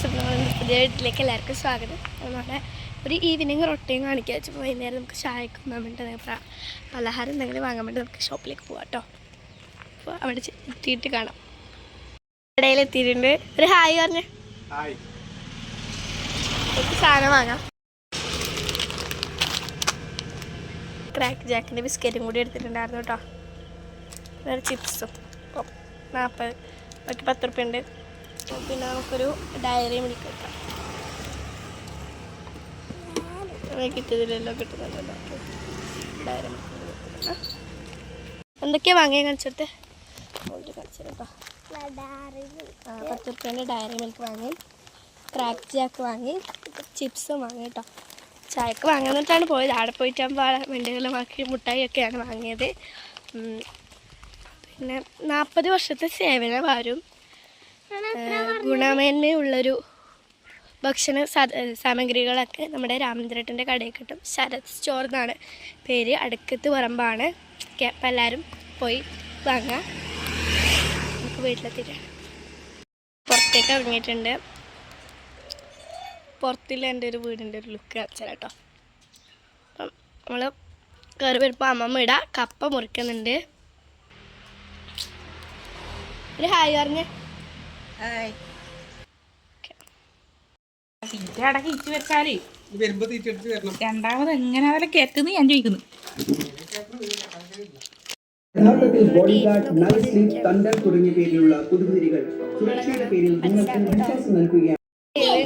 പുതിയ വീട്ടിലേക്ക് എല്ലാവർക്കും സ്വാഗതം. നമ്മുടെ ഒരു ഈവനിങ് റൊട്ടയും കാണിക്കുക വെച്ചപ്പോൾ വൈകുന്നേരം നമുക്ക് ചായക്ക് വാങ്ങാൻ വേണ്ടി പലഹാരം എന്തെങ്കിലും വാങ്ങാൻ വേണ്ടി നമുക്ക് ഷോപ്പിലേക്ക് പോകാം കേട്ടോ. അപ്പോൾ അവിടെ എത്തിയിട്ട് കാണാം. കടയിൽ എത്തിയിട്ടുണ്ട്. ഒരു ഹായ് പറഞ്ഞ് സാധനം വാങ്ങാം. ക്രാക്ക് ജാക്കിൻ്റെ ബിസ്ക്കറ്റും കൂടി എടുത്തിട്ടുണ്ടായിരുന്നു കേട്ടോ. വേറെ ചിപ്സും 40 ബാക്കി 10 റുപ്യ ഉണ്ട്. പിന്നെ നമുക്കൊരു ഡയറി മിൽക്ക് കിട്ടാം. കിട്ടിയതിലെല്ലോ കിട്ടുന്നുണ്ടല്ലോ ഡയറി മിൽക്ക്. എന്തൊക്കെയാണ് വാങ്ങിയ കാണിച്ചെടുത്ത് കാണിച്ചത് കേട്ടോ. 10 റുപ്യേൻ്റെ ഡയറി മിൽക്ക് വാങ്ങി, ക്രാക്ക് ജാക്ക് വാങ്ങി, ചിപ്സും വാങ്ങി കേട്ടോ. ചായക്ക് വാങ്ങാന്നിട്ടാണ് പോയത്. അവിടെ പോയിട്ടാകുമ്പോൾ വെണ്ടുകളുമാക്കി മുട്ടായിയൊക്കെയാണ് വാങ്ങിയത്. പിന്നെ 40 വർഷത്തെ സേവന വാരും ഗുണമേന്മയുള്ളൊരു ഭക്ഷണ സാമഗ്രികളൊക്കെ നമ്മുടെ രാമചന്ദ്രേട്ടൻ്റെ കടയിൽ കിട്ടും. ശരത് സ്റ്റോർ എന്നാണ് പേര്. അടുക്കത്ത് പറമ്പാണ്. അപ്പം എല്ലാവരും പോയി വാങ്ങാം. നമുക്ക് വീട്ടിലെത്തിയിട്ട് പുറത്തേക്ക് ഇറങ്ങിയിട്ടുണ്ട്. പുറത്തില്ല എൻ്റെ ഒരു വീടിൻ്റെ ഒരു ലുക്ക് കാണിച്ചാൽ കേട്ടോ. അപ്പം നമ്മൾ കയറി വരുമ്പോൾ അമ്മമ്മ ഇടാ കപ്പ മുറിക്കുന്നുണ്ട്. ഒരു ഹായ് പറഞ്ഞ് രണ്ടാമത് എങ്ങനെ അതിലെ കയറ്റുന്നു ഞാൻ ചോദിക്കുന്നു. യഥാർത്ഥത്തിൽ ബോഡിഗാർഡ്, നൈറ്റ് സ്ലീപ്പ്, തണ്ടർ തുടങ്ങിയ പേരിലുള്ള പുതുപുതിരികൾ സുരക്ഷയുടെ പേരിൽ നിങ്ങൾക്ക് വിശ്വാസം നൽകുകയാണ്.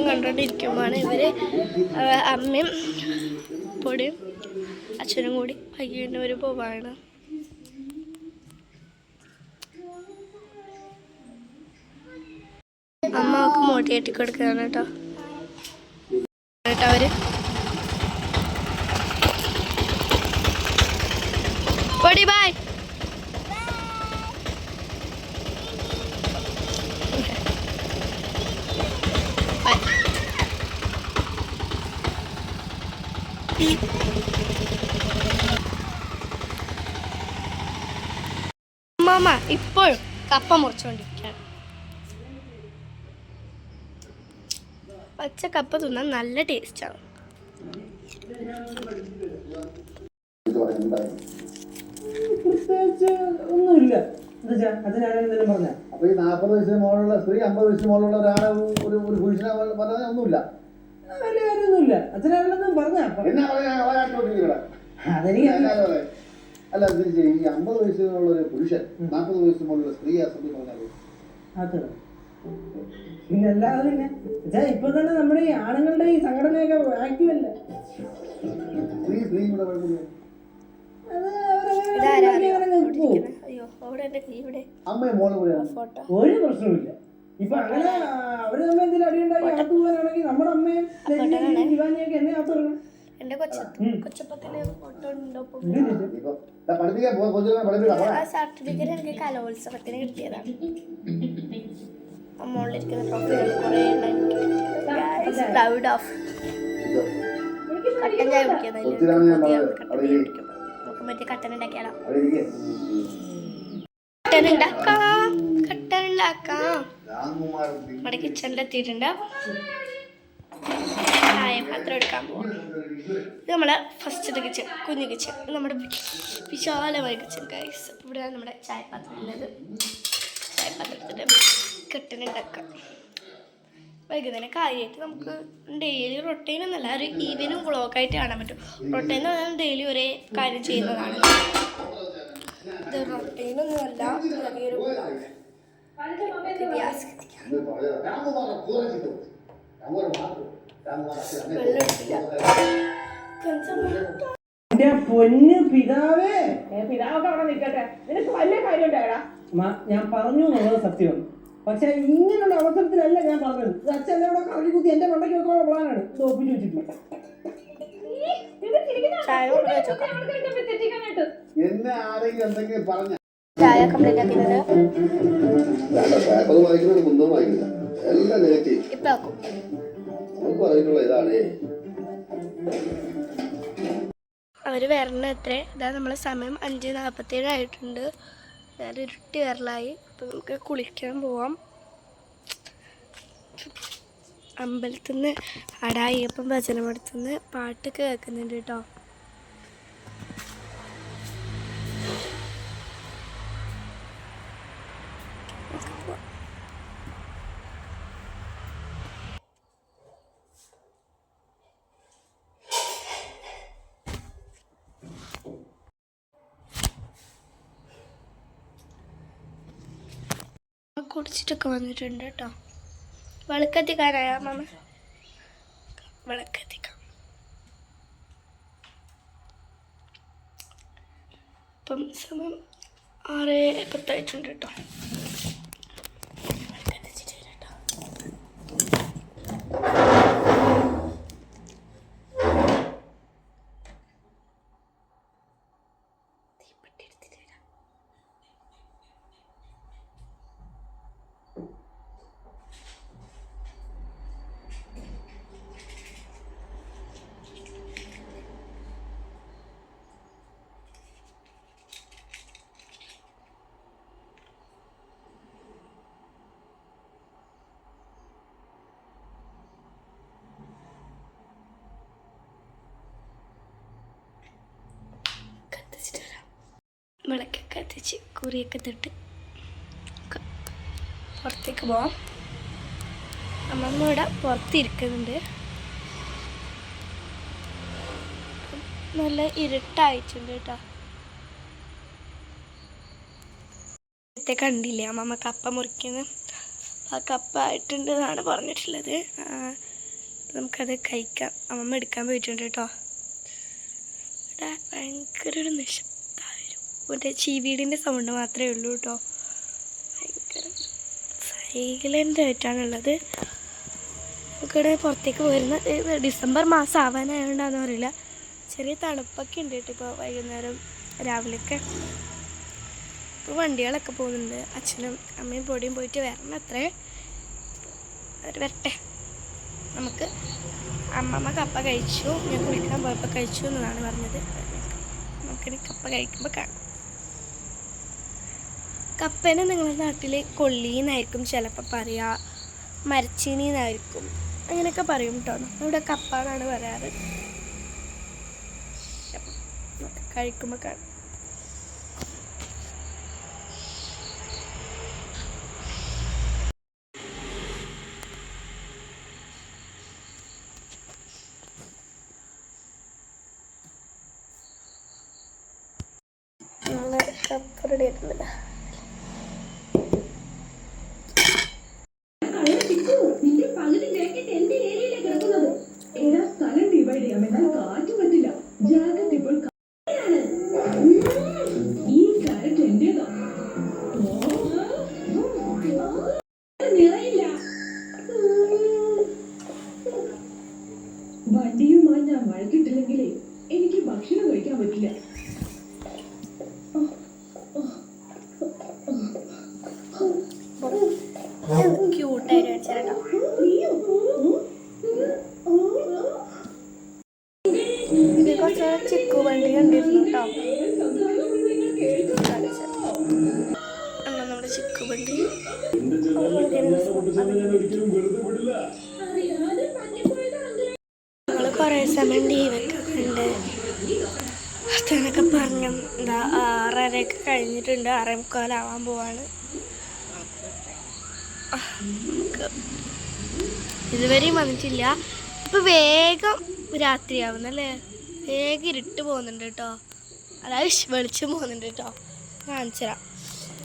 കണ്ടോണ്ടിരിക്കുമ്പോഴാണ് ഇവര് അമ്മയും പൊടിയും അച്ഛനും കൂടി പയ്യൻ്റെ ഒരു പോവാണ്. അമ്മ ഒക്കെ മോട്ടി കെട്ടി കൊടുക്കുകയാണ് കേട്ടോ. അവര് പൊടി ബായ്. അമ്മ ഇപ്പോഴും കപ്പ മുറിച്ചുകൊണ്ടിരിക്കുകയാണ്. പച്ച കപ്പ തിന്നാൻ നല്ല ടേസ്റ്റാണ്. ഒന്നുമില്ല. അപ്പൊ ഈ 40 വയസ്സിന് മുകളിലുള്ള സ്ത്രീ 50 വയസ്സിന് മുകളിലുള്ള ഒരാളെ ഒരു പുരുഷനെ പറഞ്ഞാൽ ഒന്നുമില്ല. അച്ഛനൊന്നും പറഞ്ഞ അല്ല, ഈ 50 വയസ്സിനുള്ള ഒരു പുരുഷൻ 40 വയസ്സിന് മുകളിലുള്ള സ്ത്രീ അസംബ്ലി പറഞ്ഞാൽ പിന്നല്ലാതെ പിന്നെ ഇപ്പൊ തന്നെ നമ്മുടെ ഈ ആണുങ്ങളുടെ ഈ സംഘടനയൊക്കെ ആക്റ്റീവ് അല്ലേ. ഒരു പ്രശ്നമില്ല. ഇപ്പൊ അങ്ങനെ അവര് തമ്മിൽ എന്തെങ്കിലും അടിയുണ്ടാക്കി അകത്ത് പോകാനാണെങ്കിൽ നമ്മുടെ അമ്മയും ശിവാനിയൊക്കെ എന്നെ അകത്ത് ഇറങ്ങും. എന്റെ കൊച്ചപ്പത്തില് ഫോട്ടോ ഉണ്ടോ? സർട്ടിഫിക്കറ്റ് എനിക്ക് കലോത്സവത്തിന് കിട്ടിയതാണ്. മോളിലിരിക്കുന്ന ട്രോഫികൾ കുറേ പ്രൗഡ് ഓഫ്. കട്ടൻ ചായ കുടിക്കുന്നത് നമുക്ക് മറ്റേ കട്ടൻ ഉണ്ടാക്കിയാലോ? കട്ടൻ ഉണ്ടാക്കാം. നമ്മുടെ കിച്ചണിലെത്തിയിട്ടുണ്ട്. ചായ പാത്രം എടുക്കാൻ പോവാം. ഇത് നമ്മളെ ഫസ്റ്റത്തെ കിച്ചൺ, കുഞ്ഞു കിച്ചൺ. നമ്മുടെ വിശാലമായ കിച്ചൺ ഗൈസ്. ഇവിടെയാണ് നമ്മുടെ ചായപാത്രം ഉള്ളത്. ചായപാത്രം എടുത്തിട്ട് കെട്ടനുണ്ടാക്കാം. വൈകുന്നേരം കാര്യമായിട്ട് നമുക്ക് ഡെയിലി റൊട്ടീൻ എന്നല്ല, ഒരു ഈവനിങ് വ്ളോഗായിട്ട് കാണാൻ പറ്റും. റൊട്ടീൻ എന്ന് പറഞ്ഞാൽ ഡെയിലി ഒരേ കാര്യം ചെയ്യുന്നതാണ്. ഇത് റൊട്ടീനൊന്നുമല്ല, ചെറിയൊരു വ്ളോഗ്. എന്റെ പൊന്ന് പിതാവേ, പിതാവൊക്കെ അവിടെ നിൽക്കട്ടെ. നിനക്ക് വലിയ കാര്യം ഉണ്ടായടാ. ഞാൻ പറഞ്ഞു എന്നുള്ളത് സത്യം. പക്ഷെ ഇങ്ങനെയുള്ള അവസരത്തിലല്ല ഞാൻ പറഞ്ഞത്. അച്ഛൻ എന്നോട് കറങ്ങി കുത്തി എന്റെ മണ്ടയ്ക്ക് വെക്കാനുള്ള പ്ലാനാണ്. ഇത് ഒപ്പിച്ചു വെച്ചിട്ടുണ്ട്. എന്നെ ആരെങ്കിലും എന്തെങ്കിലും പറഞ്ഞ ചായ കംപ്ലീറ്റ് ആക്കിയിട്ടുണ്ട്. ഇപ്പൊ ആക്കും. അവർ വരണ എത്ര ഇതാ നമ്മളെ സമയം 5:47 ആയിട്ടുണ്ട്. ഞാൻ ഇരുട്ടി വരലായി. അപ്പോൾ നമുക്ക് കുളിക്കാൻ പോവാം. അമ്പലത്തിൽ നിന്ന് അടായിയപ്പം ഭജന മടത്തുനിന്ന് പാട്ടൊക്കെ കേൾക്കുന്നുണ്ട് കേട്ടോ. കുടിച്ചിട്ടൊക്കെ വന്നിട്ടുണ്ട് കേട്ടോ. വിളക്കത്തിക്കാനായ മാമ വിളക്കത്തിക്കാം. ഇപ്പം സമയം 6:10 കേട്ടോ. വിളക്കൊക്കെ കത്തിച്ച് കുറിയൊക്കെ തൊട്ട് പുറത്തേക്ക് പോവാം. അമ്മമ്മ ഇവിടെ പുറത്തിരിക്കുന്നുണ്ട്. നല്ല ഇരുട്ടായിട്ടുണ്ട് കേട്ടോ. നേരത്തെ കണ്ടില്ലേ അമ്മമ്മ കപ്പ മുറിക്കുന്നത്? ആ കപ്പ ആയിട്ടുണ്ട് എന്നാണ് പറഞ്ഞിട്ടുള്ളത്. നമുക്കത് കഴിക്കാം. അമ്മമ്മ എടുക്കാൻ പോയിട്ടുണ്ട് കേട്ടോ. ഇവിടെ ഭയങ്കര ഒരു നിശബ്ദമായിരുന്നു. മറ്റേ ചീവീടിൻ്റെ സൗണ്ട് മാത്രമേ ഉള്ളൂ കേട്ടോ. ഭയങ്കര സൈലൻ്റ് ആയിട്ടാണുള്ളത്. നമുക്കിവിടെ പുറത്തേക്ക് പോയിരുന്ന ഡിസംബർ മാസം ആവാനായതുകൊണ്ടാണെന്ന് അറിയില്ല, ചെറിയ തണുപ്പൊക്കെ ഉണ്ട് കേട്ടോ. ഇപ്പോൾ വൈകുന്നേരം രാവിലെയൊക്കെ ഇപ്പോൾ വണ്ടികളൊക്കെ പോകുന്നുണ്ട്. അച്ഛനും അമ്മയും പൊടിയും പോയിട്ട് വരണം അത്രേ. അവർ വരട്ടെ. നമുക്ക് അമ്മമ്മ കപ്പ കഴിച്ചു, ഞാൻ കുളിക്കാൻ പോയപ്പോൾ കഴിച്ചു എന്നാണ് പറഞ്ഞത്. നമുക്കിനി കപ്പ കഴിക്കുമ്പോൾ കാണാം. കപ്പേനെ നിങ്ങളുടെ നാട്ടിൽ കൊള്ളീന്നായിരിക്കും ചിലപ്പോൾ പറയുക, മരച്ചീനിന്നായിരിക്കും, അങ്ങനെയൊക്കെ പറയും കേട്ടോ. ഇവിടെ കപ്പ എന്നാണ് പറയാറ്. നമുക്ക് കഴിക്കുമ്പോൾ കാണാം. കപ്പ റെഡി ആയിട്ടുണ്ട്. വണ്ടിയുമായി ഞാൻ വഴക്കിട്ടില്ലെങ്കിലേ എനിക്ക് ഭക്ഷണം കഴിക്കാൻ പറ്റില്ല. ക്യൂട്ടായിട്ട് വെച്ചാലോ. ഇത് കുറച്ച് ചിക്കു വണ്ടി കണ്ടിരുന്നു കേട്ടോ. നമ്മുടെ ചിക്കു വണ്ടി നമ്മള് കുറേ സമയം ടി വി ഒക്കെ ഉണ്ട്. അതൊക്കെ പറഞ്ഞു. എന്താ 6:30 കഴിഞ്ഞിട്ടുണ്ട്. 6:45 പോവാണ്. ഇതുവരെയും വന്നിട്ടില്ല. ഇപ്പം വേഗം രാത്രിയാവുന്നല്ലേ, വേഗം ഇരുട്ട് പോകുന്നുണ്ട് കേട്ടോ. അതായത് വെളിച്ചം പോകുന്നുണ്ട് കേട്ടോ. കാണിച്ചുതരാം.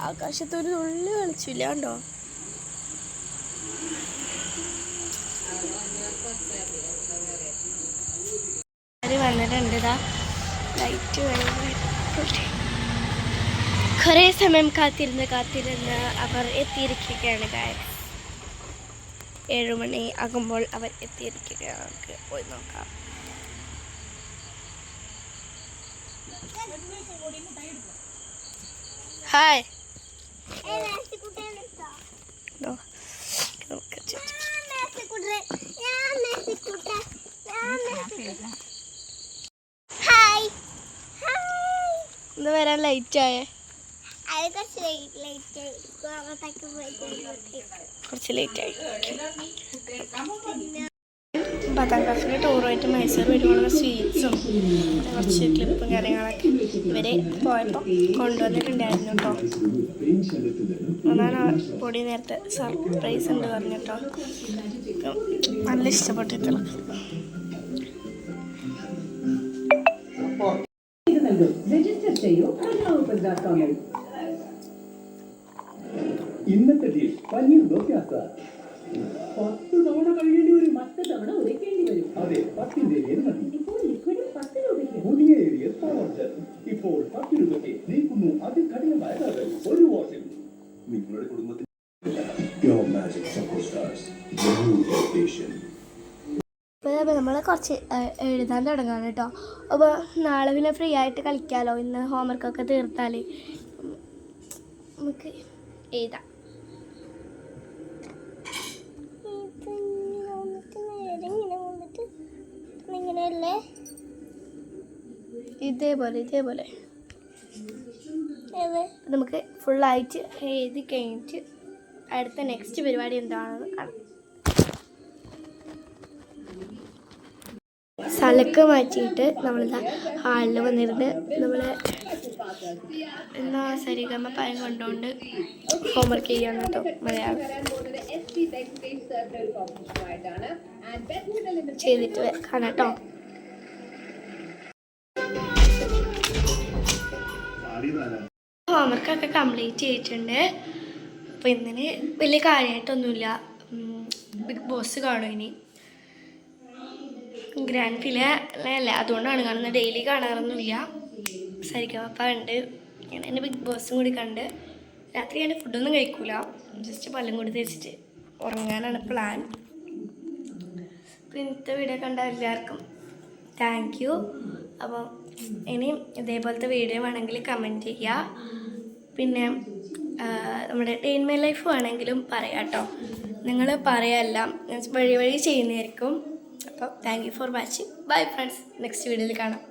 ആകാശത്തൊരു തുള്ളി വെളിച്ചമില്ല കണ്ടോ. വന്നിട്ടുണ്ട്. ഇതാ ലൈറ്റ് കുറേ സമയം കാത്തിരുന്ന് അവർ എത്തിയിരിക്കുകയാണ്. 7 മണി ആകുമ്പോൾ അവർ എത്തിയിരിക്കുകയാണ്. നമുക്ക് പോയി നോക്കാം. ഹായ്. ഇന്ന് വരാൻ ലൈറ്റായേ? കുറച്ച് ലേറ്റായി. 10ാം ക്ലാസ്സിൽ ടൂറുമായിട്ട് മൈസൂർ വരുവാനുള്ള സ്വീറ്റ്സും കുറച്ച് ക്ലിപ്പും കാര്യങ്ങളൊക്കെ ഇവർ പോയപ്പോൾ കൊണ്ടുവന്നിട്ടുണ്ടായിരുന്നു കേട്ടോ. അതാണ് ആ പൊടി നേരത്തെ സർപ്രൈസ് ഉണ്ട് പറഞ്ഞിട്ടോ. നല്ല ഇഷ്ടപ്പെട്ടിട്ടുള്ള രജിസ്റ്റർ ചെയ്യൂ പ്രജാപതി.com-ൽ. ഇന്നത്തെ ഡിഷ് പനീർ ദോശ. 10 തവണ കഴിയേണ്ടി വരും. 10 തവണ ഉരയ്ക്കേണ്ടി വരും. അതെ, 10ന്റെ മതി. ഇപ്പോൾ ലിക്വിഡ് 10 രൂപയ്ക്ക്. പുതിയ ഏരിയ സ്പോൺസർ ഇപ്പോൾ 10 രൂപയ്ക്ക് നീക്കുന്നു അതികഠിനമായ ഒരു വാഷിൽ. നിങ്ങളുടെ കുടുംബത്തിൽ Pure Magic Choco Stars, the new temptation. ഇപ്പോൾ നമ്മൾ കുറച്ച് എഴുതാൻ തുടങ്ങാണ് കേട്ടോ. അപ്പോൾ നാളെ പിന്നെ ഫ്രീ ആയിട്ട് കളിക്കാമല്ലോ. ഇന്ന് ഹോംവർക്കൊക്കെ തീർത്താൽ നമുക്ക് എഴുതാം. ഇങ്ങനെയല്ലേ, ഇതേപോലെ നമുക്ക് ഫുള്ളായിട്ട് എഴുതി കഴിഞ്ഞിട്ട് അടുത്ത നെക്സ്റ്റ് പരിപാടി എന്താണെന്ന് കാണാം. സ്ഥലക്ക് മാറ്റിയിട്ട് നമ്മളിതാ ഹാളിൽ വന്നിരുന്ന് നമ്മൾ എന്നാ സരിഗമ പയം കൊണ്ടുകൊണ്ട് ഹോംവർക്ക് ചെയ്യാൻ കേട്ടോ. മലയാളം ചെയ്തിട്ട് കാണാം കേട്ടോ. ഹോംവർക്കൊക്കെ കംപ്ലീറ്റ് ചെയ്തിട്ടുണ്ട്. അപ്പോൾ ഇന്നിന് വലിയ കാര്യമായിട്ടൊന്നുമില്ല. ബിഗ് ബോസ് കാണും ഇനി. ഗ്രാൻഡ് ഫിനാലെ അല്ല, അതുകൊണ്ടാണ് കാണുന്നത്. ഡെയിലി കാണാറൊന്നുമില്ല. സരിഗമപ്പ ഉണ്ട്, ഞാൻ എൻ്റെ ബിഗ് ബോസും കൂടി കണ്ട് രാത്രി ഞാൻ ഫുഡൊന്നും കഴിക്കൂല. ജസ്റ്റ് പല്ലും കൂടി തേച്ചിട്ട് ഉറങ്ങാനാണ് പ്ലാൻ. അപ്പോൾ ഇന്നത്തെ വീഡിയോ കണ്ട എല്ലാവർക്കും താങ്ക് യു. അപ്പം ഇനിയും ഇതേപോലത്തെ വീഡിയോ വേണമെങ്കിൽ കമൻറ്റ് ചെയ്യുക. പിന്നെ നമ്മുടെ ഡേ ഇൻ മൈ ലൈഫ് വേണമെങ്കിലും പറയാം കേട്ടോ. നിങ്ങൾ പറയാമെല്ലാം ഞാൻ വഴി ചെയ്യുന്നതായിരിക്കും. അപ്പോൾ thank you for watching. Bye friends, next വീഡിയോയിൽ കാണാം.